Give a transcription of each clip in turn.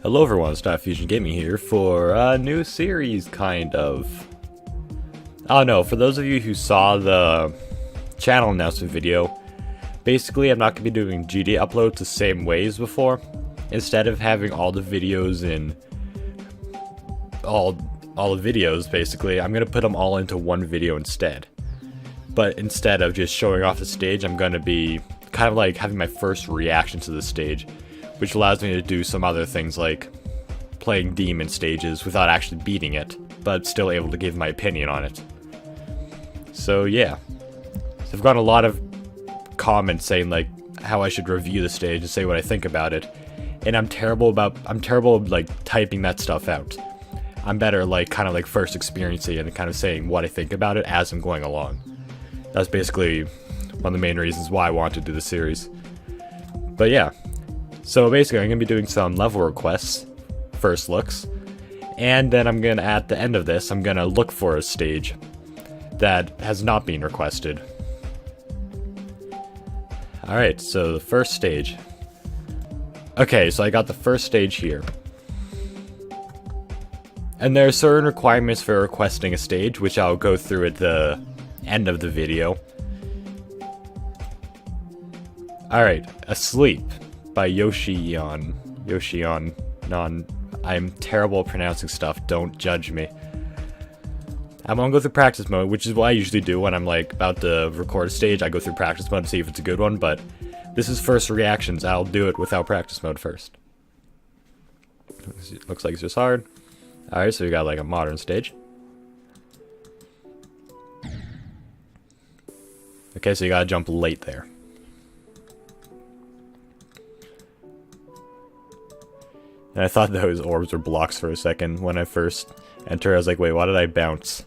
Hello everyone, it's DiFusionGaming here for a new series, kind of. Oh no, for those of you who saw the channel announcement video, basically I'm not going to be doing GD uploads the same way as before. Instead of having all the videos in all the videos, basically, I'm going to put them all into one video instead. But instead of just showing off the stage, I'm going to be kind of like having my first reaction to the stage, which allows me to do some other things like playing demon stages without actually beating it, but still able to give my opinion on it. So yeah, so I've got a lot of comments saying like how I should review the stage and say what I think about it, and I'm terrible like typing that stuff out. I'm better like kind of like first experiencing it and kind of saying what I think about it as I'm going along. That's basically one of the main reasons why I want to do the series. But yeah. So basically, I'm going to be doing some level requests, first looks, and then I'm going to, at the end of this, I'm going to look for a stage that has not been requested. Alright, so the first stage. Okay, so I got the first stage here. And there are certain requirements for requesting a stage, which I'll go through at the end of the video. Alright, Asleep. By Yoshinon. I'm terrible at pronouncing stuff, don't judge me. I'm gonna go through practice mode, which is what I usually do when I'm like about to record a stage. I go through practice mode to see if it's a good one, but this is first reactions. I'll do it without practice mode first. Looks like it's just hard. Alright, so we got like a modern stage. Okay, so you gotta jump late there. And I thought those orbs were blocks for a second when I first entered. I was like, wait, why did I bounce?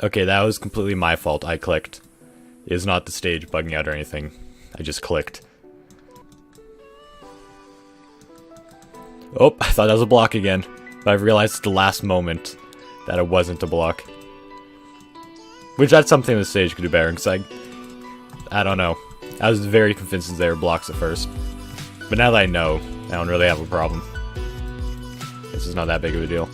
Okay, that was completely my fault. I clicked. It is not the stage bugging out or anything. I just clicked. Oh, I thought that was a block again. But I realized at the last moment that it wasn't a block. Which that's something the stage could do better, because I don't know. I was very convinced that they were blocks at first. But now that I know, I don't really have a problem. This is not that big of a deal.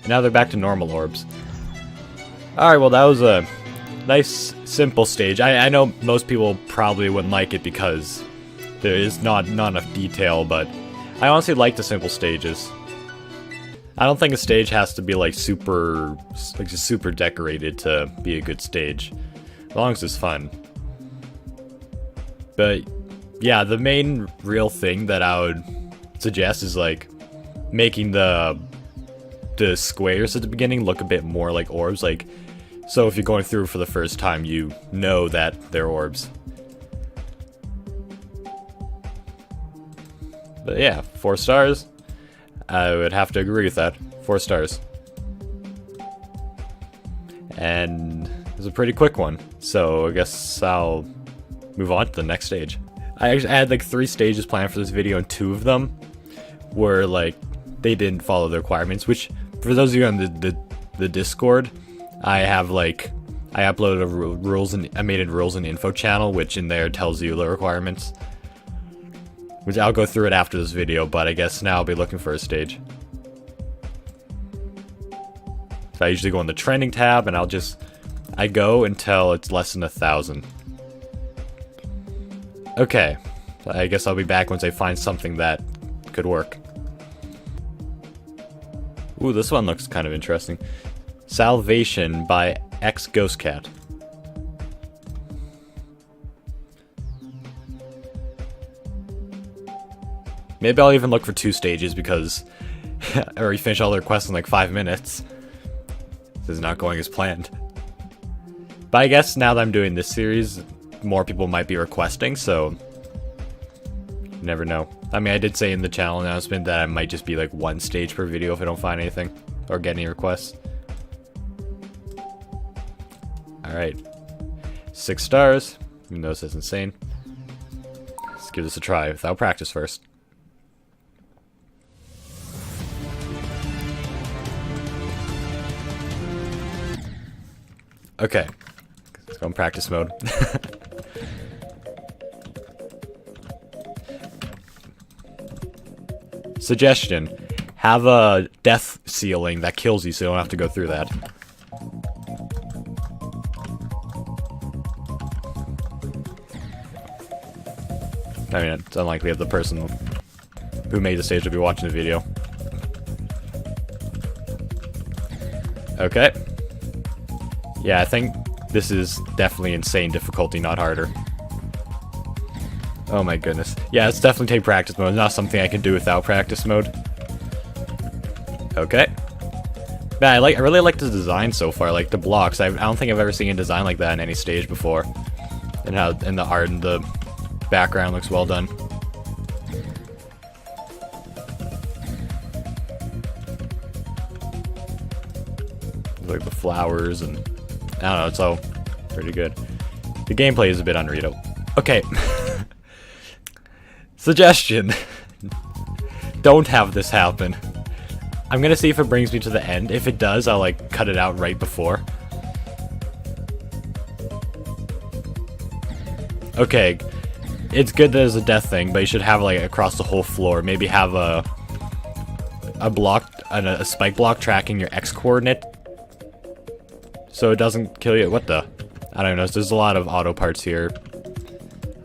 Now they're back to normal orbs. Alright, well that was a nice, simple stage. I know most people probably wouldn't like it because there is not enough detail, but I honestly like the simple stages. I don't think a stage has to be like just super decorated to be a good stage, as long as it's fun. But yeah, the main real thing that I would suggest is like making the squares at the beginning look a bit more like orbs, like, so if you're going through for the first time, you know that they're orbs. But yeah, 4 stars. I would have to agree with that. 4 stars. And it's a pretty quick one, so I guess I'll move on to the next stage. I had like 3 stages planned for this video, and 2 of them were like, they didn't follow the requirements, which for those of you on the Discord, I have like, I uploaded I made a rules and info channel, which in there tells you the requirements. Which I'll go through it after this video, but I guess now I'll be looking for a stage. So I usually go in the trending tab, and I go until it's less than 1,000. Okay, I guess I'll be back once I find something that could work. Ooh, this one looks kind of interesting. Salvation by XGhostCat. Maybe I'll even look for 2 stages because I already finished all the requests in like 5 minutes. This is not going as planned. But I guess now that I'm doing this series, more people might be requesting, so you never know. I mean, I did say in the channel announcement that I might just be like 1 stage per video if I don't find anything or get any requests. Alright. 6 stars. Even though this is insane. Let's give this a try without practice first. Okay. Let's go in practice mode. Suggestion. Have a death ceiling that kills you so you don't have to go through that. I mean, it's unlikely that the person who made the stage will be watching the video. Okay. Yeah, I think this is definitely insane difficulty, not harder. Oh my goodness. Yeah, it's definitely take practice mode. It's not something I can do without practice mode. Okay. Yeah, I really like the design so far, like the blocks. I don't think I've ever seen a design like that in any stage before. And how the art and the background looks well done. Like the flowers and I don't know, it's all pretty good. The gameplay is a bit unreadable. Okay. Suggestion. Don't have this happen. I'm gonna see if it brings me to the end. If it does, I'll like cut it out right before. Okay. It's good that there's a death thing, but you should have like across the whole floor. Maybe have a block, a spike block tracking your X coordinate. So it doesn't kill you. What the? I don't know. There's a lot of auto parts here.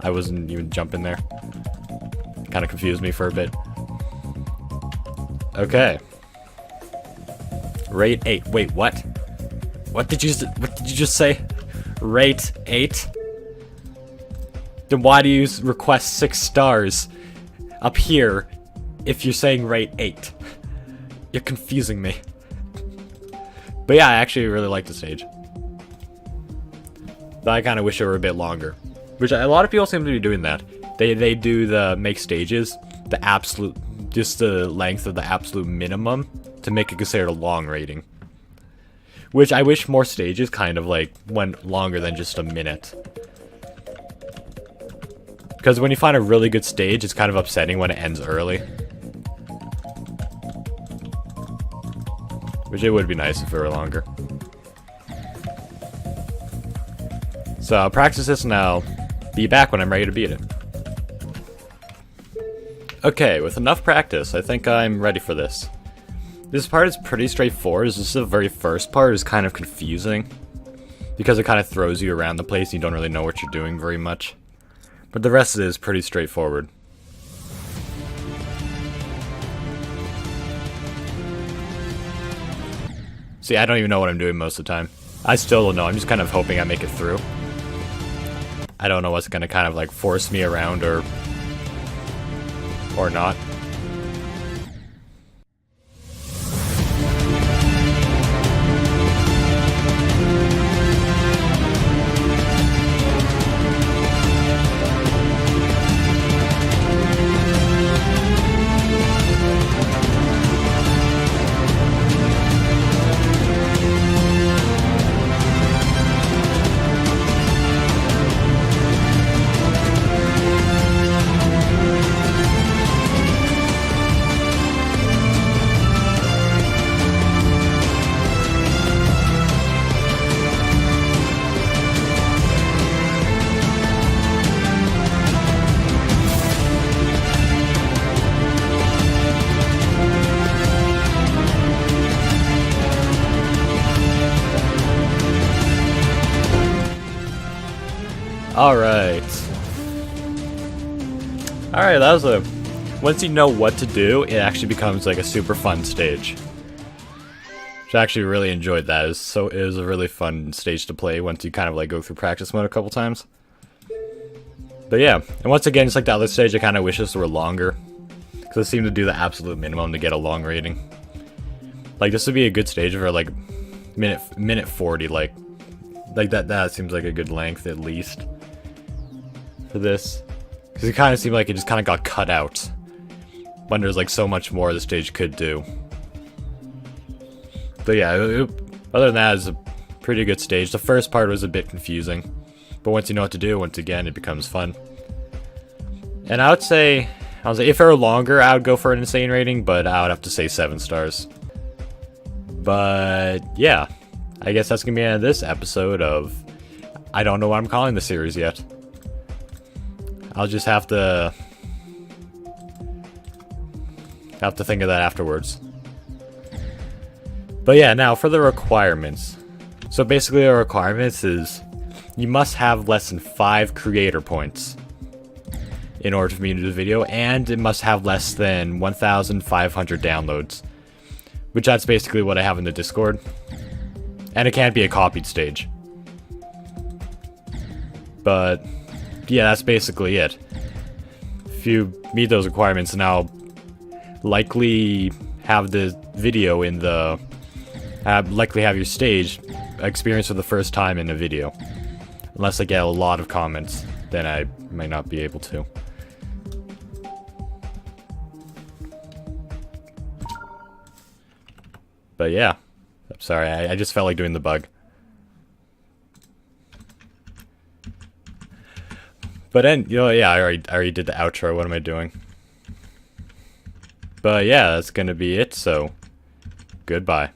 I wasn't even jumping there. Kind of confused me for a bit. Okay. Rate 8. Wait, what? What did you just say? Rate 8? Then why do you request 6 stars up here if you're saying rate 8? You're confusing me. But yeah, I actually really like the stage. But I kind of wish it were a bit longer. Which a lot of people seem to be doing that. They do the make stages the absolute, just the length of the absolute minimum to make it considered a long rating. Which I wish more stages kind of like went longer than just a minute. Because when you find a really good stage, it's kind of upsetting when it ends early. Which it would be nice if it were longer. So I'll practice this and I'll be back when I'm ready to beat it. Okay, with enough practice, I think I'm ready for this. This part is pretty straightforward. This is the very first part is kind of confusing. Because it kind of throws you around the place and you don't really know what you're doing very much. But the rest of it is pretty straightforward. See, I don't even know what I'm doing most of the time. I still don't know. I'm just kind of hoping I make it through. I don't know what's going to kind of like force me around or not. Alright. Alright, that was a... Once you know what to do, it actually becomes like a super fun stage. Which I actually really enjoyed that. It was a really fun stage to play once you kind of like go through practice mode a couple times. But yeah, and once again, just like the other stage, I kind of wish this were longer. Because it seemed to do the absolute minimum to get a long rating. Like, this would be a good stage for like minute 40, like that seems like a good length at least for this. Because it kind of seemed like it just kind of got cut out. When there's like so much more the stage could do. But yeah, other than that, it's a pretty good stage. The first part was a bit confusing. But once you know what to do, once again, it becomes fun. And I would say if it were longer, I would go for an insane rating, but I would have to say 7 stars. But yeah, I guess that's gonna be the end of this episode of... I don't know what I'm calling the series yet. I'll just have to think of that afterwards. But yeah, now for the requirements. So basically the requirements is you must have less than 5 creator points in order for me to do the video, and it must have less than 1,500 downloads. Which that's basically what I have in the Discord. And it can't be a copied stage. But yeah, that's basically it. If you meet those requirements, then I'll likely have the video in the... likely have your stage experience for the first time in a video. Unless I get a lot of comments, then I might not be able to. But yeah, I'm sorry, I just felt like doing the bug. But then, you know, yeah, I already did the outro. What am I doing? But yeah, that's gonna be it, so goodbye.